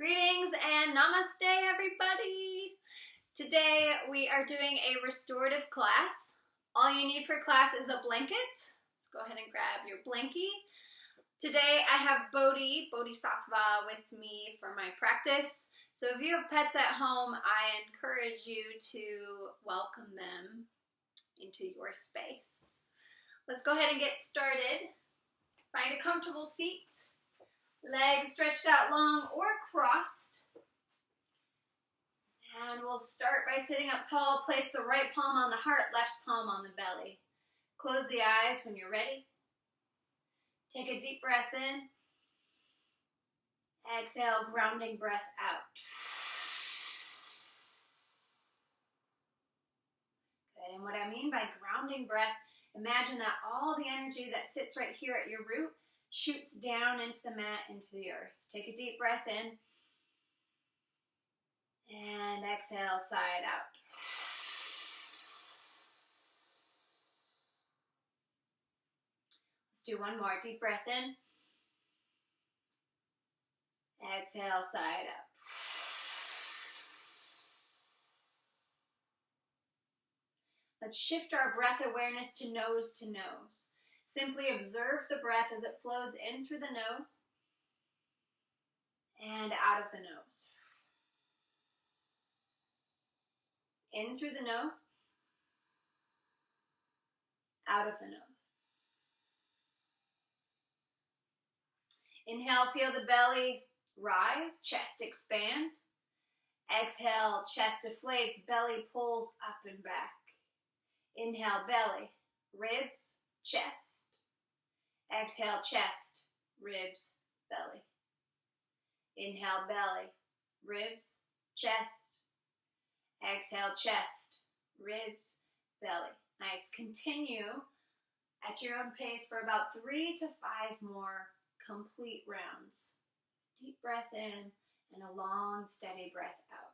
Greetings and namaste, everybody. Today we are doing a restorative class. All you need for class is a blanket. Let's go ahead and grab your blankie. Today I have Bodhisattva with me for my practice. So if you have pets at home, I encourage you to welcome them into your space. Let's go ahead and get started. Find a comfortable seat. Legs stretched out long or crossed. And we'll start by sitting up tall. Place the right palm on the heart, left palm on the belly. Close the eyes when you're ready. Take a deep breath in. Exhale, grounding breath out. Good. And what I mean by grounding breath, imagine that all the energy that sits right here at your root shoots down into the mat, into the earth. Take a deep breath in. And exhale, side out. Let's do one more. Deep breath in. Exhale, side out. Let's shift our breath awareness to nose to nose. Simply observe the breath as it flows in through the nose and out of the nose. In through the nose, out of the nose. Inhale, feel the belly rise, chest expand. Exhale, chest deflates, belly pulls up and back. Inhale, belly, ribs, chest. Exhale, chest, ribs, belly. Inhale, belly, ribs, chest. Exhale, chest, ribs, belly. Nice. Continue at your own pace for about 3 to 5 more complete rounds. Deep breath in and a long, steady breath out.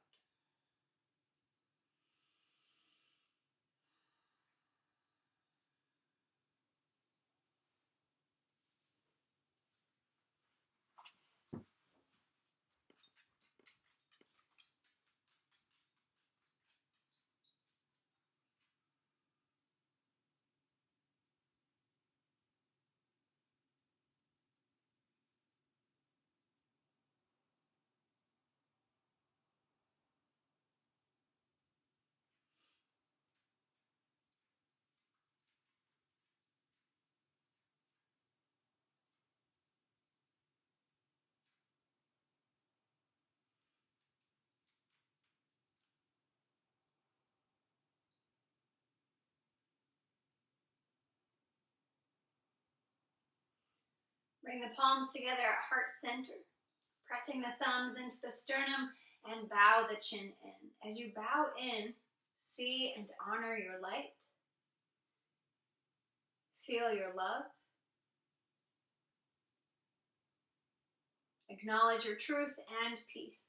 Bring the palms together at heart center, pressing the thumbs into the sternum and bow the chin in. As you bow in, see and honor your light. Feel your love. Acknowledge your truth and peace.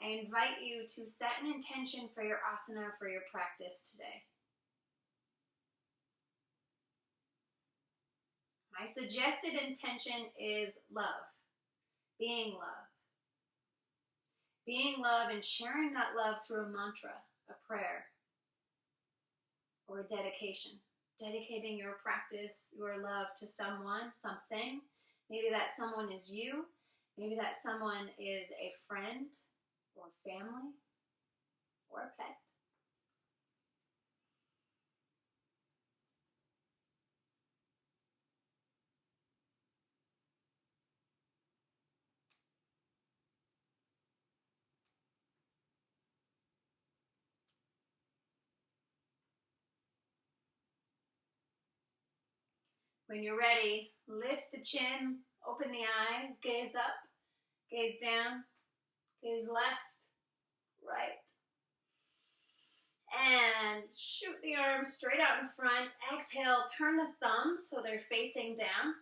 I invite you to set an intention for your asana, for your practice today. My suggested intention is love, being love. Being love and sharing that love through a mantra, a prayer, or a dedication. Dedicating your practice, your love to someone, something. Maybe that someone is you. Maybe that someone is a friend or family or a pet. When you're ready, lift the chin, open the eyes, gaze up, gaze down, gaze left, right. And shoot the arms straight out in front. Exhale, turn the thumbs so they're facing down.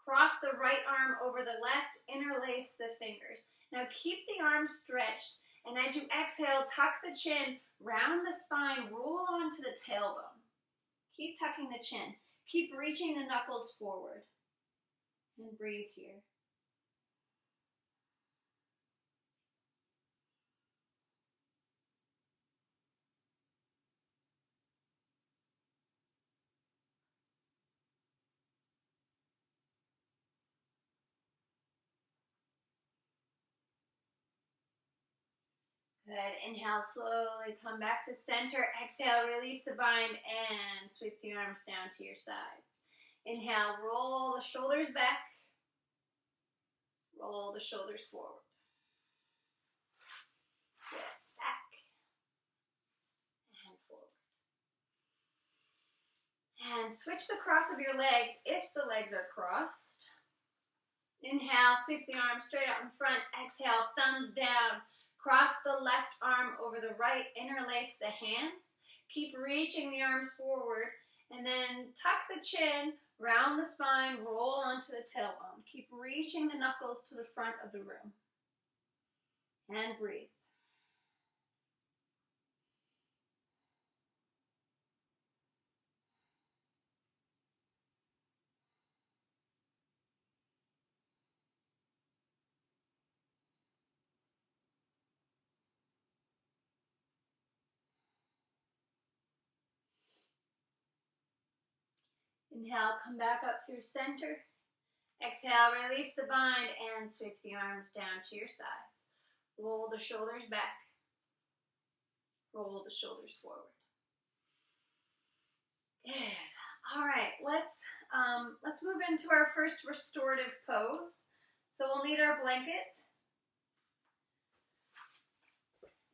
Cross the right arm over the left, interlace the fingers. Now keep the arms stretched, and as you exhale, tuck the chin, round the spine, roll onto the tailbone. Keep tucking the chin. Keep reaching the knuckles forward. And breathe here. Good. Inhale, slowly come back to center. Exhale, release the bind and sweep the arms down to your sides. Inhale, roll the shoulders back. Roll the shoulders forward. Good. Back and forward. And switch the cross of your legs if the legs are crossed. Inhale, sweep the arms straight out in front. Exhale, thumbs down. Cross the left arm over the right. Interlace the hands. Keep reaching the arms forward. And then tuck the chin, round the spine, roll onto the tailbone. Keep reaching the knuckles to the front of the room. And breathe. Inhale, come back up through center. Exhale, release the bind and sweep the arms down to your sides. Roll the shoulders back. Roll the shoulders forward. Good. All right, let's move into our first restorative pose. So we'll need our blanket.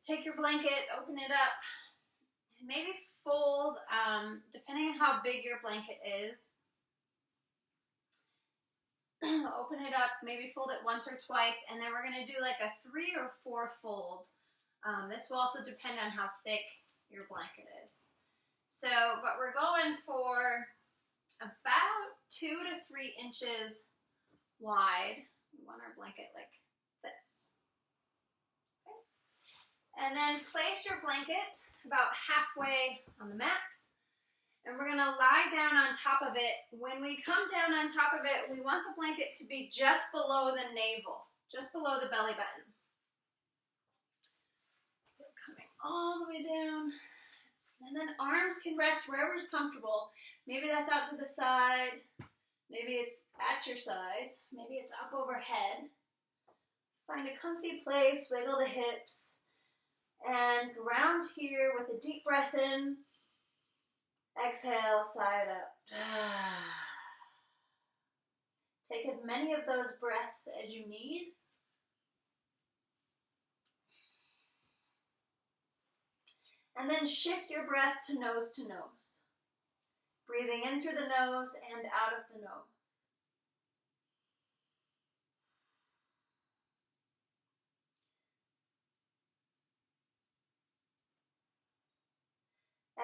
Take your blanket, open it up, and maybe fold, depending on how big your blanket is. Open it up, maybe fold it once or twice, and then we're going to do like a 3 or 4 fold. This will also depend on how thick your blanket is. So, but we're going for about 2 to 3 inches wide. We want our blanket like this. Okay. And then place your blanket about halfway on the mat. And we're going to lie down on top of it. When we come down on top of it, we want the blanket to be just below the navel, just below the belly button. So coming all the way down. And then arms can rest wherever is comfortable. Maybe that's out to the side. Maybe it's at your sides. Maybe it's up overhead. Find a comfy place, wiggle the hips, and ground here with a deep breath in. Exhale, side up. Take as many of those breaths as you need. And then shift your breath to nose. Breathing in through the nose and out of the nose.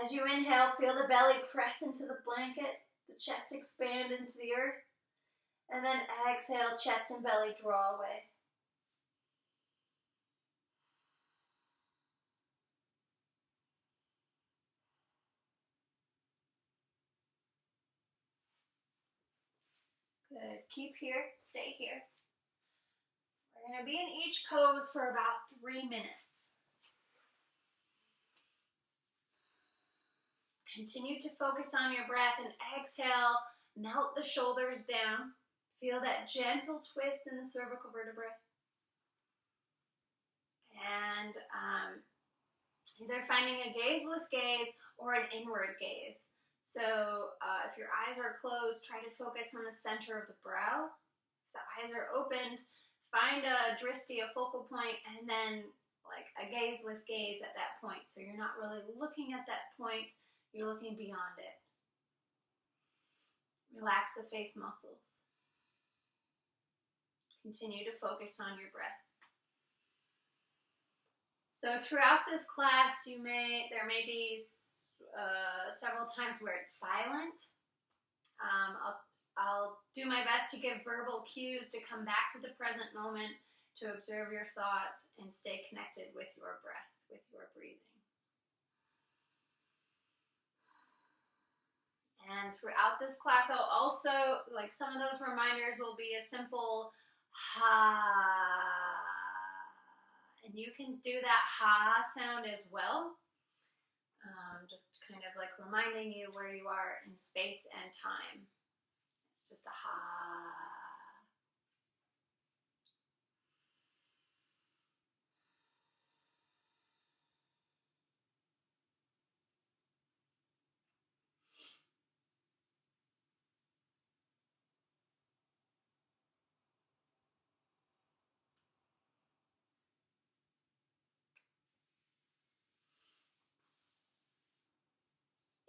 As you inhale, feel the belly press into the blanket, the chest expand into the earth, and then exhale, chest and belly draw away. Good. Keep here, stay here. We're going to be in each pose for about 3 minutes. Continue to focus on your breath and exhale, melt the shoulders down. Feel that gentle twist in the cervical vertebrae. And either finding a gazeless gaze or an inward gaze. So if your eyes are closed, try to focus on the center of the brow. If the eyes are opened, find a drishti, a focal point, and then like a gazeless gaze at that point. So you're not really looking at that point. You're looking beyond it. Relax the face muscles. Continue to focus on your breath. So throughout this class, there may be several times where it's silent. I'll do my best to give verbal cues to come back to the present moment, to observe your thoughts and stay connected with your breath, with your breathing. And throughout this class, I'll also, like some of those reminders will be a simple ha. And you can do that ha sound as well. Just kind of like reminding you where you are in space and time. It's just a ha.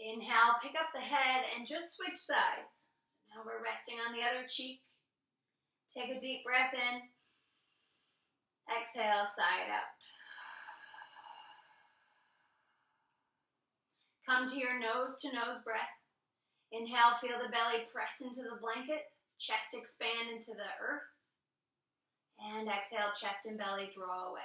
Inhale, pick up the head and just switch sides. So now we're resting on the other cheek. Take a deep breath in. Exhale, side out. Come to your nose-to-nose breath. Inhale, feel the belly press into the blanket, chest expand into the earth. And exhale, chest and belly draw away.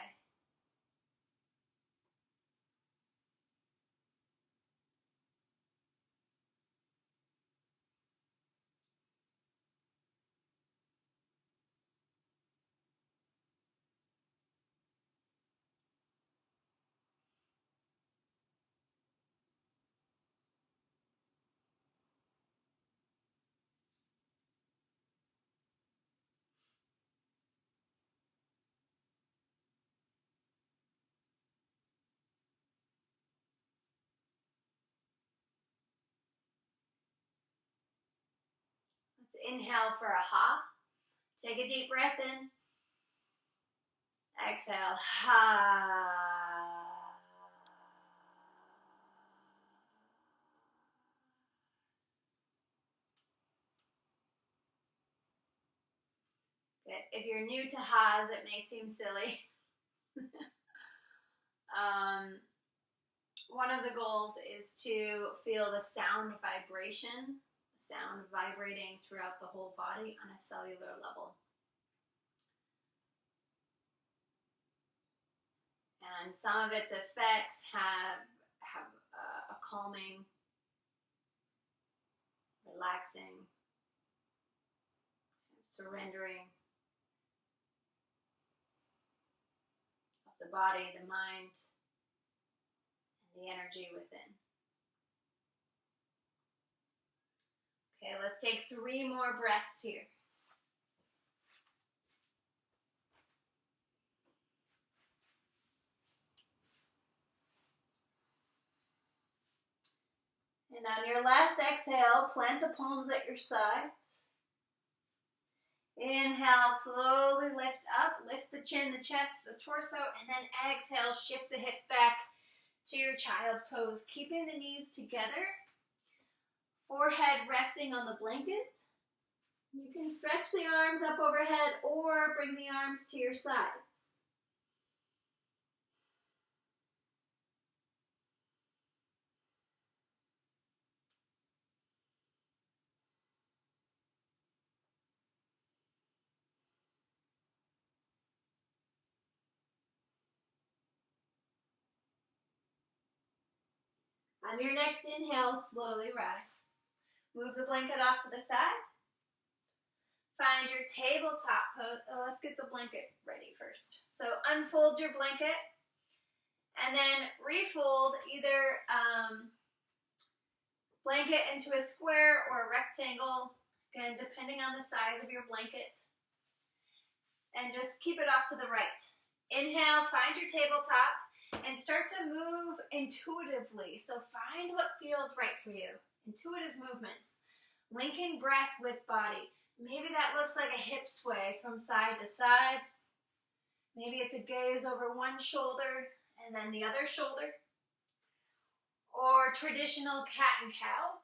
Let's inhale for a ha. Take a deep breath in. Exhale, ha. Good. If you're new to ha's, it may seem silly. One of the goals is to feel the sound vibration, sound vibrating throughout the whole body on a cellular level. And some of its effects have a calming, relaxing, surrendering of the body, the mind, and the energy within. Okay, let's take 3 more breaths here. And on your last exhale, plant the palms at your sides. Inhale, slowly lift up, lift the chin, the chest, the torso, and then exhale, shift the hips back to your child's pose, keeping the knees together, forehead resting on the blanket. You can stretch the arms up overhead or bring the arms to your sides. On your next inhale, slowly rise. Move the blanket off to the side. Find your tabletop pose. Oh, let's get the blanket ready first. So unfold your blanket and then refold either blanket into a square or a rectangle, again, depending on the size of your blanket. And just keep it off to the right. Inhale, find your tabletop and start to move intuitively. So find what feels right for you. Intuitive movements. Linking breath with body. Maybe that looks like a hip sway from side to side. Maybe it's a gaze over one shoulder and then the other shoulder. Or traditional cat and cow.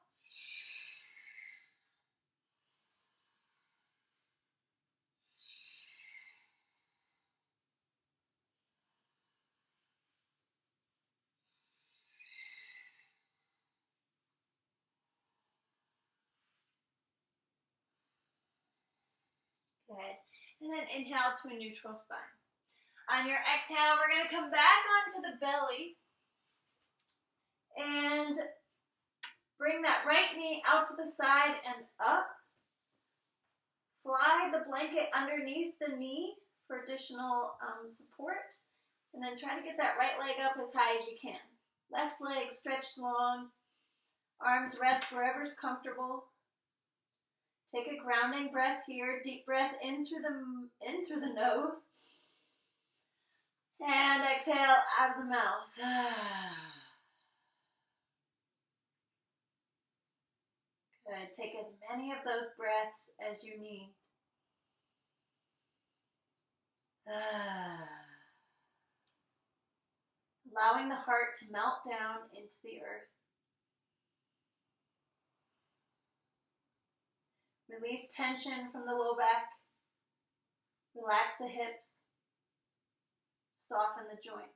Good. And then inhale to a neutral spine. On your exhale, we're going to come back onto the belly and bring that right knee out to the side and up. Slide the blanket underneath the knee for additional support. And then try to get that right leg up as high as you can. Left leg stretched long. Arms rest wherever's comfortable. Take a grounding breath here. Deep breath in through the nose. And exhale out of the mouth. Good. Take as many of those breaths as you need. Allowing the heart to melt down into the earth. Release tension from the low back. Relax the hips. Soften the joints.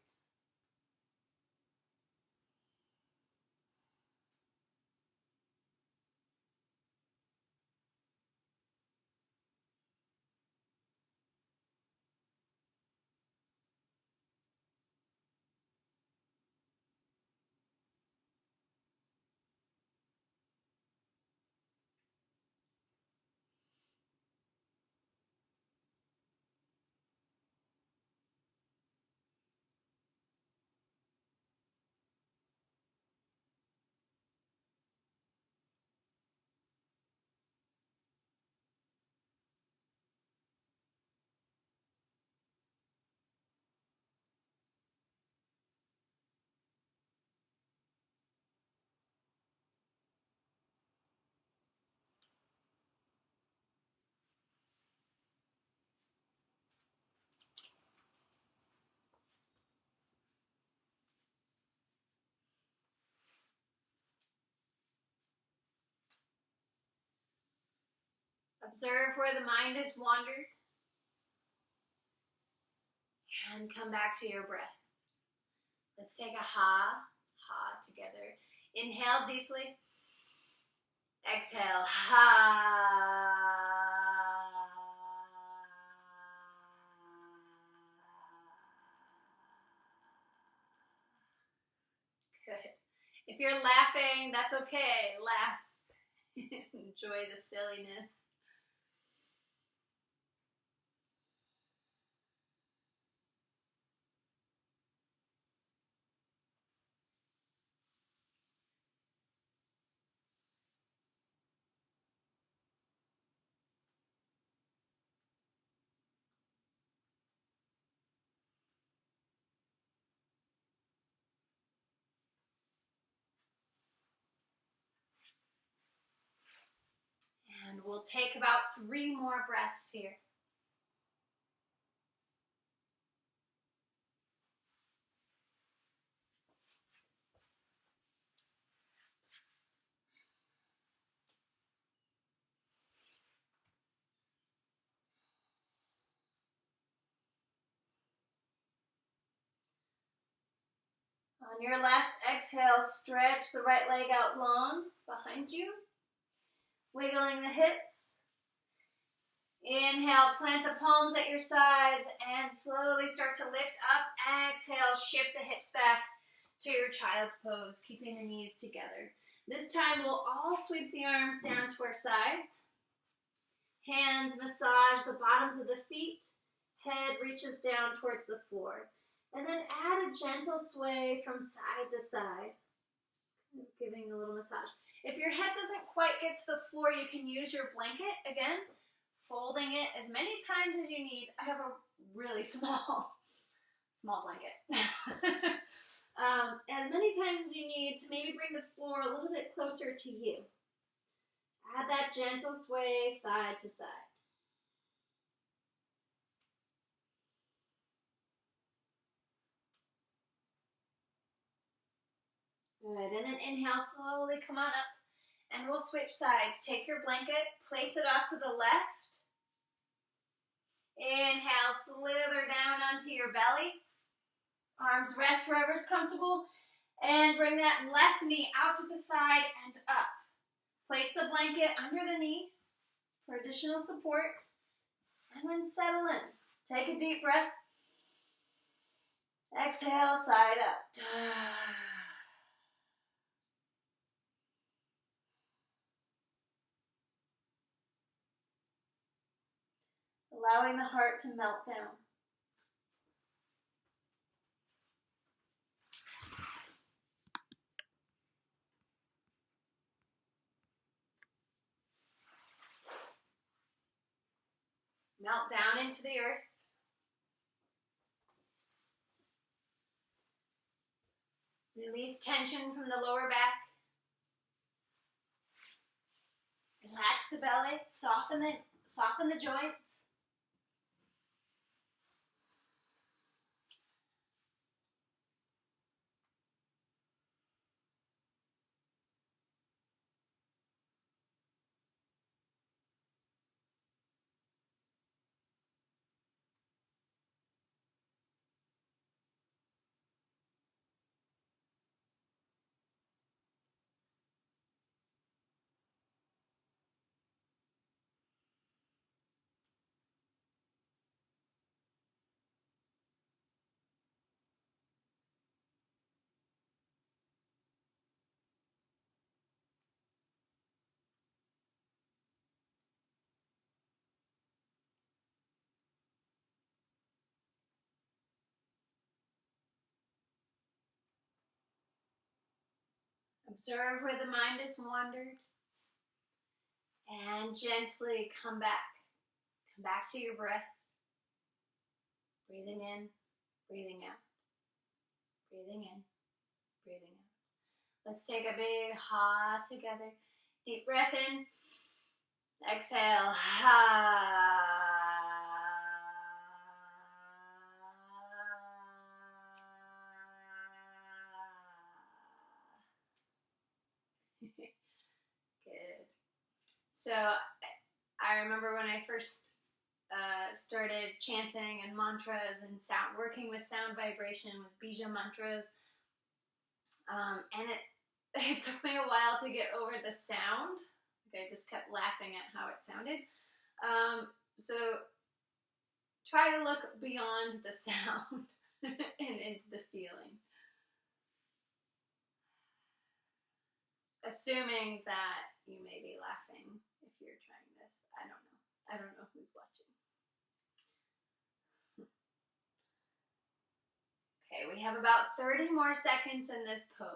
Observe where the mind has wandered and come back to your breath. Let's take a ha together. Inhale deeply. Exhale, ha. Good. If you're laughing, that's okay. Laugh. Enjoy the silliness. And we'll take about 3 more breaths here. On your last exhale, stretch the right leg out long behind you, wiggling the hips. Inhale, plant the palms at your sides and slowly start to lift up. Exhale, shift the hips back to your child's pose, keeping the knees together. This time we'll all sweep the arms down to our sides. Hands massage the bottoms of the feet. Head reaches down towards the floor. And then add a gentle sway from side to side, giving a little massage. If your head doesn't quite get to the floor, you can use your blanket, again, folding it as many times as you need. I have a really small blanket. As many times as you need to maybe bring the floor a little bit closer to you. Add that gentle sway side to side. Good, and then inhale, slowly come on up, and we'll switch sides. Take your blanket, place it off to the left. Inhale, slither down onto your belly. Arms rest wherever's comfortable, and bring that left knee out to the side and up. Place the blanket under the knee for additional support, and then settle in. Take a deep breath. Exhale, side up. Allowing the heart to melt down. Melt down into the earth. Release tension from the lower back. Relax the belly, soften the joints. Observe where the mind has wandered and gently come back. Come back to your breath. Breathing in, breathing out. Breathing in, breathing out. Let's take a big ha together. Deep breath in. Exhale. Ha. Good. So I remember when I first started chanting and mantras and sound, working with sound vibration with bija mantras, and it took me a while to get over the sound. Like I just kept laughing at how it sounded. So try to look beyond the sound and into the feeling. Assuming that you may be laughing if you're trying this. I don't know. I don't know who's watching. Okay, we have about 30 more seconds in this pose.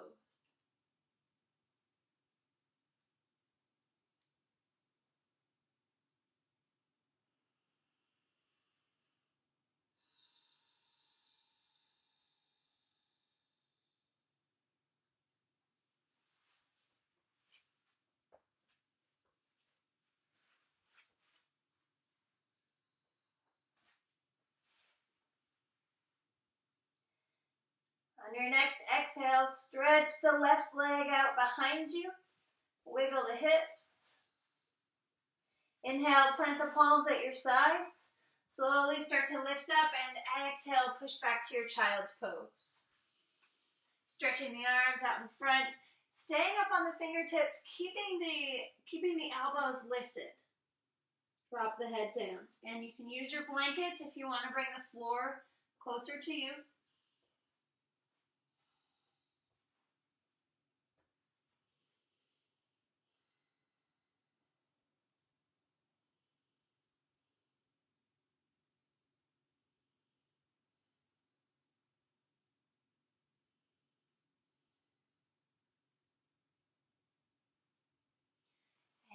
On your next exhale, stretch the left leg out behind you. Wiggle the hips. Inhale, plant the palms at your sides. Slowly start to lift up and exhale, push back to your child's pose. Stretching the arms out in front, staying up on the fingertips, keeping the elbows lifted. Drop the head down. And you can use your blanket if you want to bring the floor closer to you.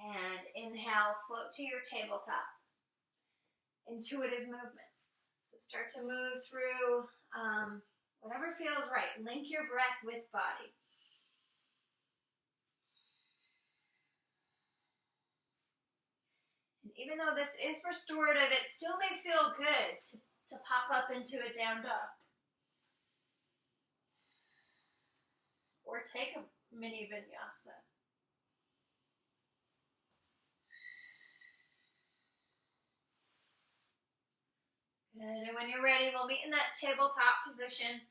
And inhale, float to your tabletop. Intuitive movement. So start to move through whatever feels right. Link your breath with body. And even though this is restorative, it still may feel good to pop up into a down dog. Or take a mini vinyasa. Good. And when you're ready, we'll meet in that tabletop position.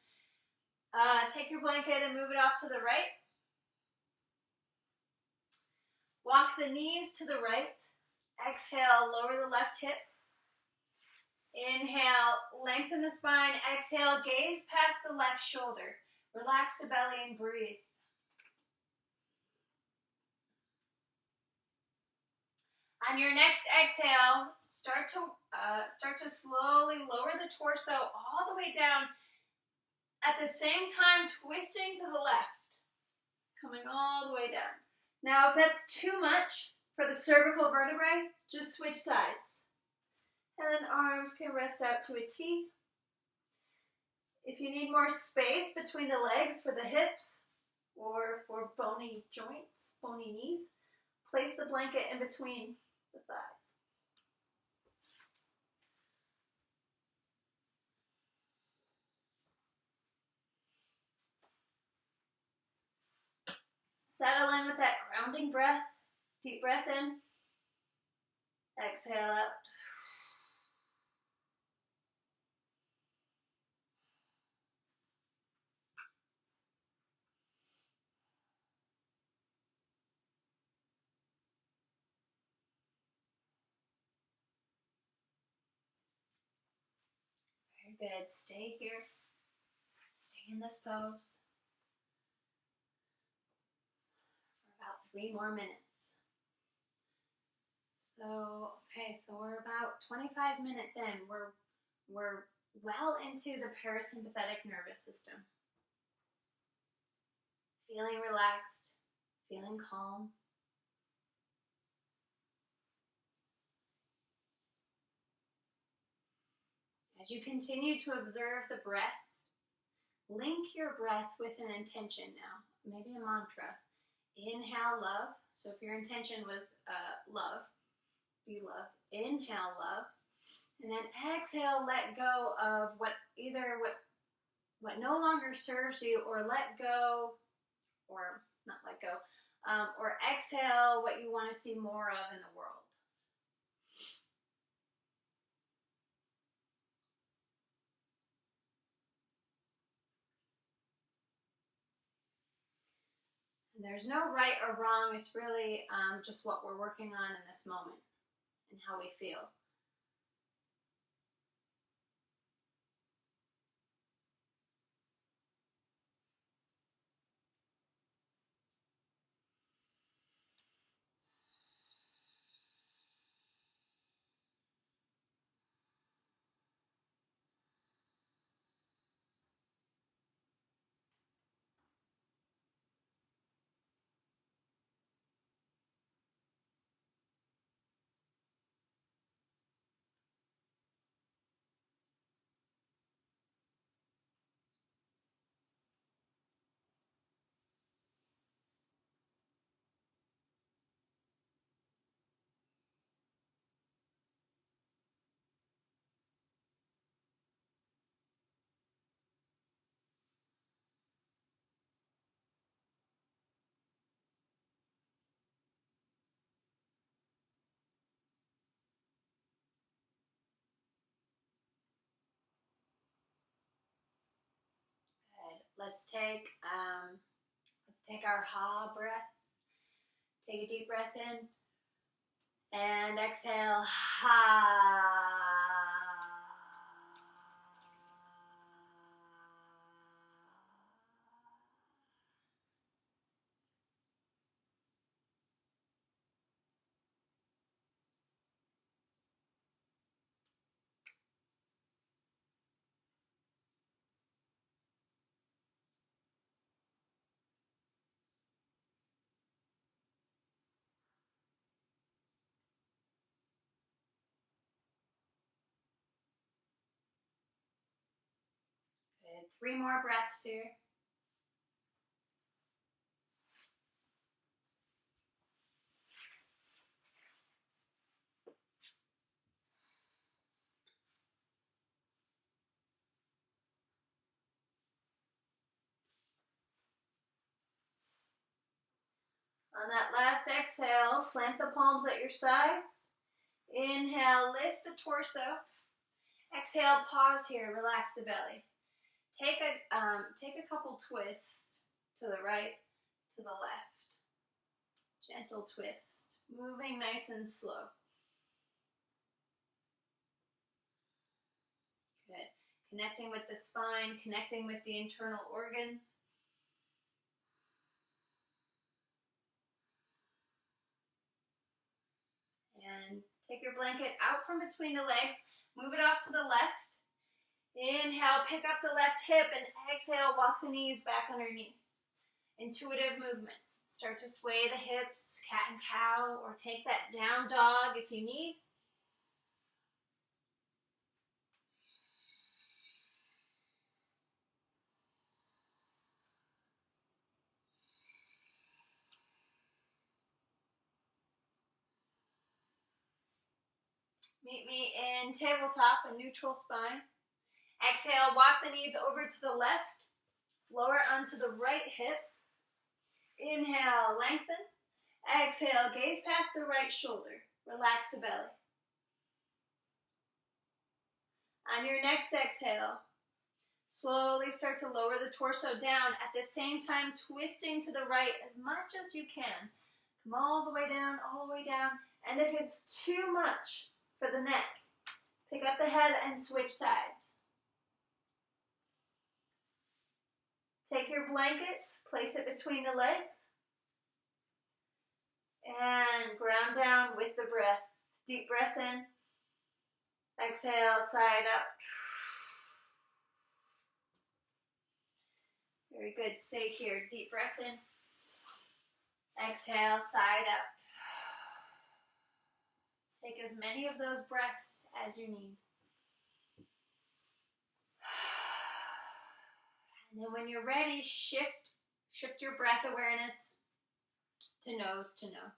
Take your blanket and move it off to the right. Walk the knees to the right. Exhale, lower the left hip. Inhale, lengthen the spine. Exhale, gaze past the left shoulder. Relax the belly and breathe. On your next exhale, start to slowly lower the torso all the way down. At the same time, twisting to the left, coming all the way down. Now, if that's too much for the cervical vertebrae, just switch sides. And then arms can rest out to a T. If you need more space between the legs for the hips or for bony joints, bony knees, place the blanket in between the thighs. Settle in with that grounding breath. Deep breath in. Exhale out. Very good. Stay here. Stay in this pose for about 3 more minutes. So we're about 25 minutes in. We're well into the parasympathetic nervous system. Feeling relaxed, feeling calm. As you continue to observe the breath, link your breath with an intention now, maybe a mantra. Inhale, love. So if your intention was love, be love. Inhale, love. And then exhale, let go of what no longer serves you, or let go, or not let go, or exhale what you want to see more of in the world. And there's no right or wrong. It's really just what we're working on in this moment and how we feel. Good. Let's take our ha breath. Take a deep breath in and exhale. Ha. Good. 3 more breaths here. On that last exhale, plant the palms at your sides. Inhale, lift the torso. Exhale, pause here, relax the belly. Take a couple twists to the right, to the left. Gentle twist, moving nice and slow. Good. Connecting with the spine, connecting with the internal organs. And take your blanket out from between the legs, move it off to the left. Inhale, pick up the left hip, and exhale, walk the knees back underneath. Intuitive movement. Start to sway the hips, cat and cow, or take that down dog if you need. Meet me in tabletop, a neutral spine. Exhale, walk the knees over to the left, lower onto the right hip. Inhale, lengthen. Exhale, gaze past the right shoulder. Relax the belly. On your next exhale, slowly start to lower the torso down, at the same time twisting to the right as much as you can. Come all the way down, all the way down. And if it's too much for the neck, pick up the head and switch sides. Take your blanket, place it between the legs, and ground down with the breath. Deep breath in. Exhale, side up. Very good. Stay here. Deep breath in. Exhale, side up. Take as many of those breaths as you need. And then when you're ready, shift your breath awareness to nose to nose.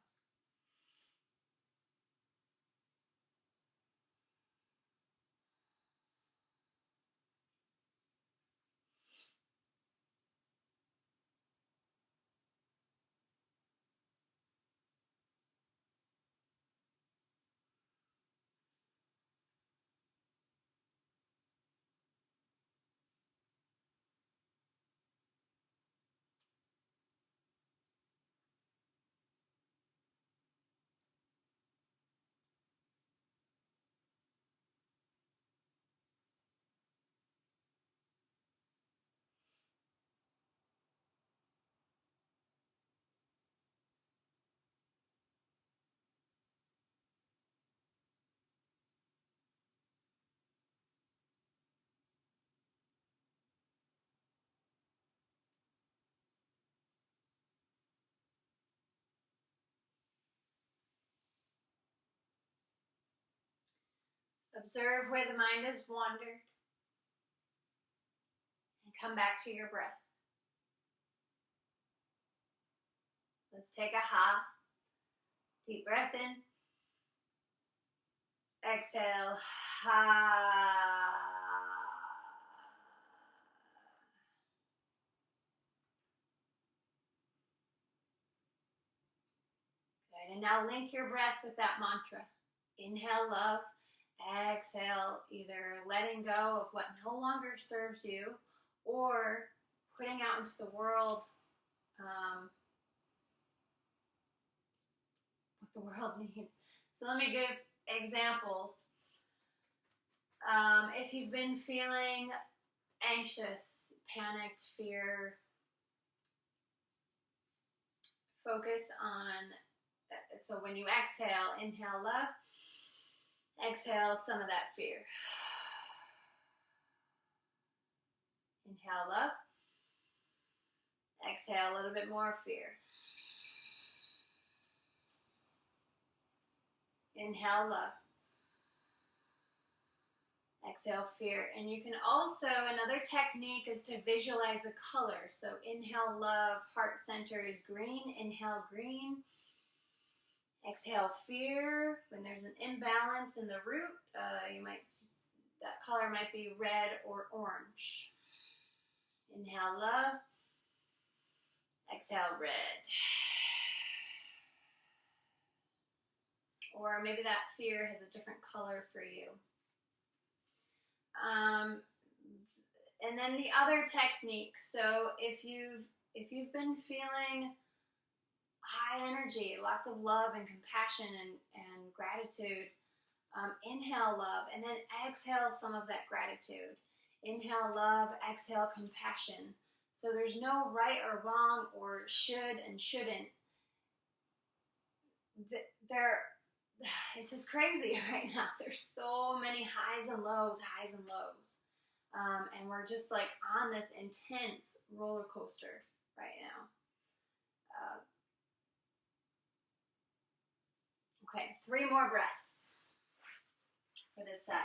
Observe where the mind has wandered and come back to your breath. Let's take a ha. Deep breath in. Exhale. Ha. Good. And now link your breath with that mantra. Inhale love. Exhale, either letting go of what no longer serves you or putting out into the world what the world needs. So let me give examples. If you've been feeling anxious, panicked, fear, focus on, so when you exhale, inhale love. Exhale some of that fear. Inhale love. Exhale a little bit more fear. Inhale love. Exhale fear. And you can also, another technique is to visualize a color. So inhale love, heart center is green. Inhale green. Exhale fear. When there's an imbalance in the root, that color might be red or orange. Inhale love. Exhale red. Or maybe that fear has a different color for you. And then the other technique. So if you've been feeling high energy, lots of love and compassion and gratitude, inhale love and then exhale some of that gratitude. Inhale love, exhale compassion. So there's no right or wrong or should and shouldn't. It's just crazy right now. There's so many highs and lows. And we're just like on this intense roller coaster right now. Okay, 3 more breaths for this side.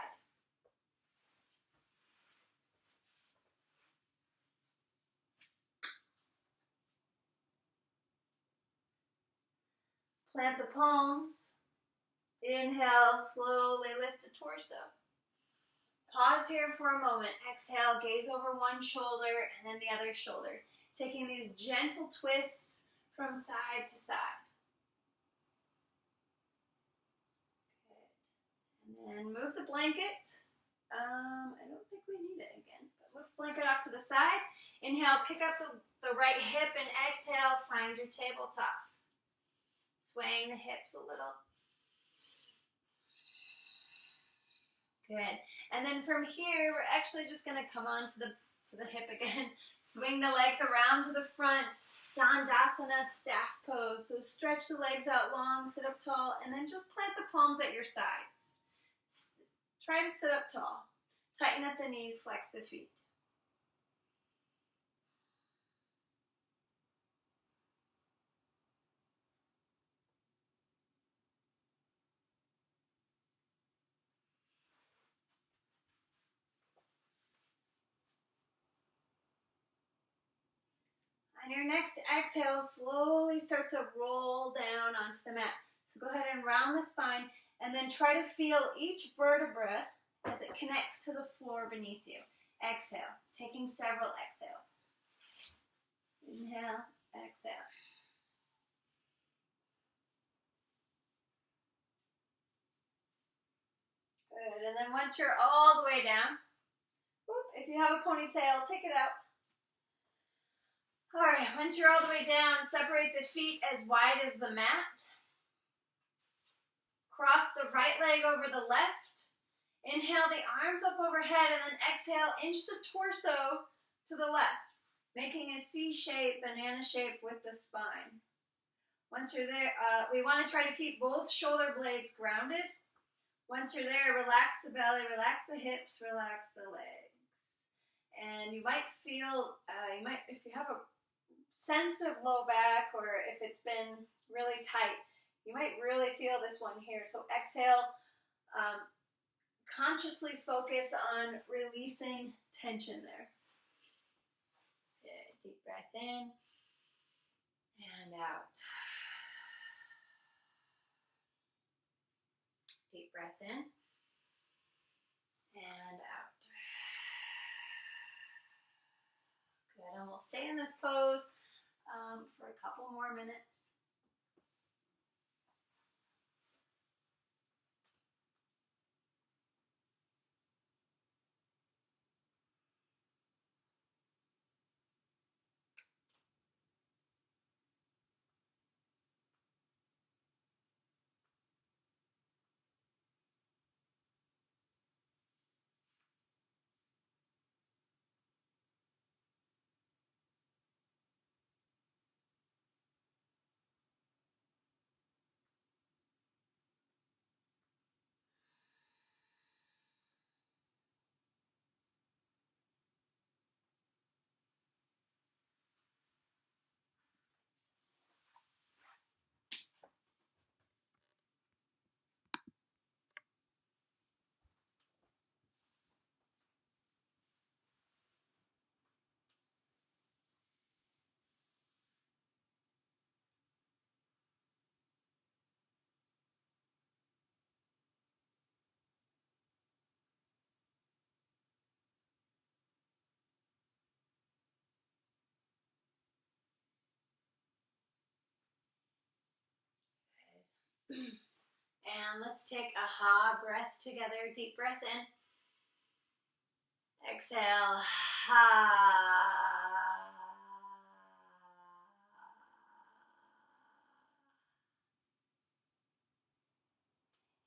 Plant the palms. Inhale, slowly lift the torso. Pause here for a moment. Exhale, gaze over one shoulder and then the other shoulder. Taking these gentle twists from side to side. Good. And then move the blanket. I don't think we need it again, but move the blanket off to the side. Inhale, pick up the right hip and exhale, find your tabletop. Swaying the hips a little. Good. And then from here, we're actually just going to come on to the hip again. Swing the legs around to the front. Dandasana, staff pose. So stretch the legs out long, sit up tall, and then just plant the palms at your sides. Try to sit up tall. Tighten at the knees, flex the feet. On your next exhale, slowly start to roll down onto the mat. So go ahead and round the spine and then try to feel each vertebra as it connects to the floor beneath you. Exhale, taking several exhales. Inhale, exhale. Good, and then once you're all the way down, whoop, if you have a ponytail, take it out. All right, once you're all the way down, separate the feet as wide as the mat. Cross the right leg over the left. Inhale the arms up overhead and then exhale, inch the torso to the left, making a C shape, banana shape with the spine. Once you're there, we want to try to keep both shoulder blades grounded. Once you're there, relax the belly, relax the hips, relax the legs. And you might feel, if you have a sensitive low back or if it's been really tight, you might really feel this one here. So exhale, consciously focus on releasing tension there. Okay, deep breath in and out. Deep breath in and out. Good, and we'll stay in this pose for a couple more minutes. And let's take a ha breath together. Deep breath in. Exhale. Ha.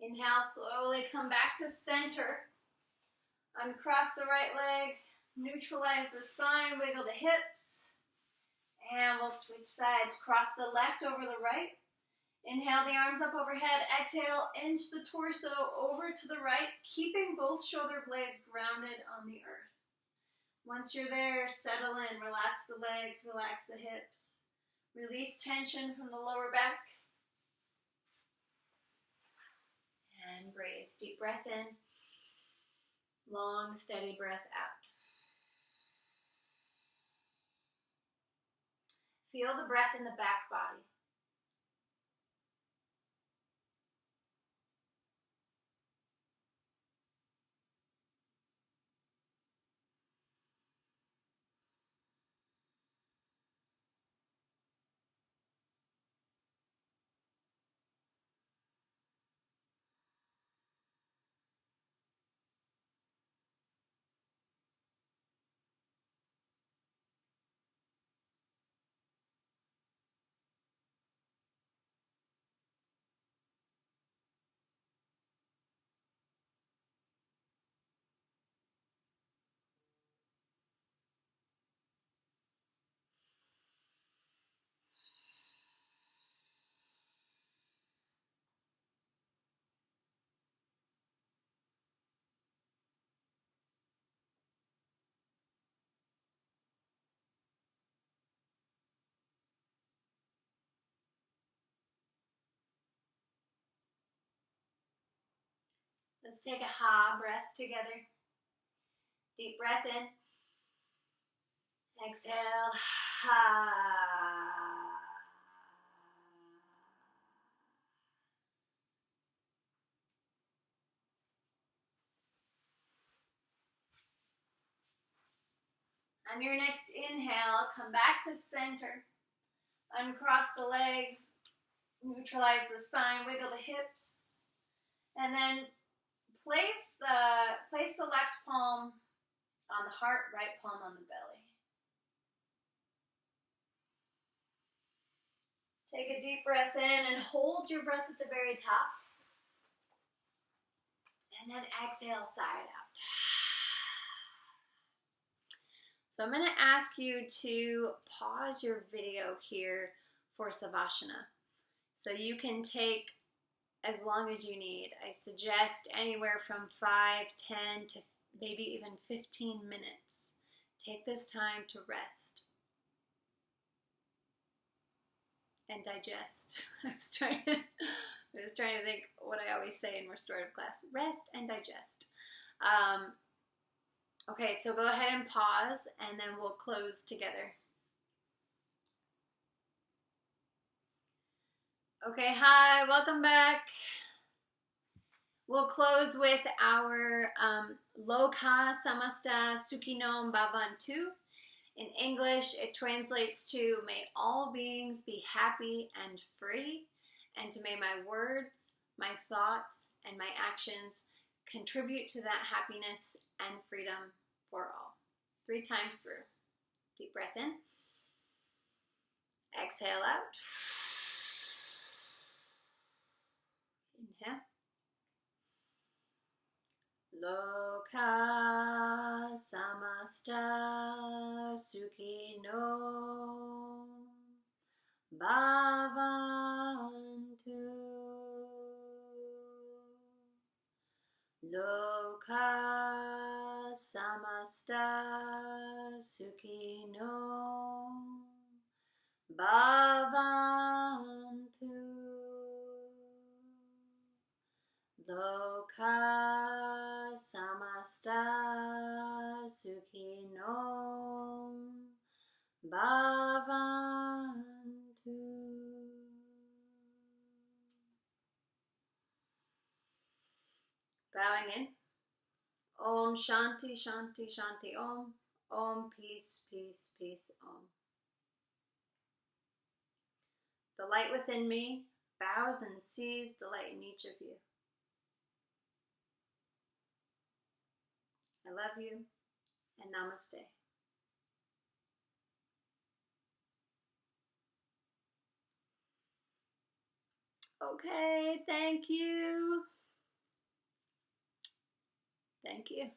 Inhale, slowly come back to center. Uncross the right leg. Neutralize the spine. Wiggle the hips. And we'll switch sides. Cross the left over the right. Inhale the arms up overhead. Exhale, inch the torso over to the right, keeping both shoulder blades grounded on the earth. Once you're there, settle in. Relax the legs, relax the hips. Release tension from the lower back. And breathe. Deep breath in. Long, steady breath out. Feel the breath in the back body. Let's take a ha breath together. Deep breath in. Exhale. On your next inhale, come back to center. Uncross the legs. Neutralize the spine. Wiggle the hips. And then place the left palm on the heart, right palm on the belly. Take a deep breath in and hold your breath at the very top. And then exhale, side out. So I'm going to ask you to pause your video here for Savasana. So you can take as long as you need. I suggest anywhere from 5, 10 to maybe even 15 minutes. Take this time to rest and digest. I was trying to think what I always say in restorative class. Rest and digest. Okay, so go ahead and pause, and then we'll close together. Okay, hi, welcome back. We'll close with our Loka Samasta Sukhinom Bhavantu. In English, it translates to, may all beings be happy and free, and to may my words, my thoughts, and my actions contribute to that happiness and freedom for all. 3 times through. Deep breath in. Exhale out. Inhale. Loka samasta sukhino bhavantu. Loka samasta sukhino bhavantu. Loka samasta sukhino bhavantu. Bowing in. Om Shanti Shanti Shanti Om. Om Peace Peace Peace Om. The light within me bows and sees the light in each of you. I love you, and namaste. Okay, thank you. Thank you.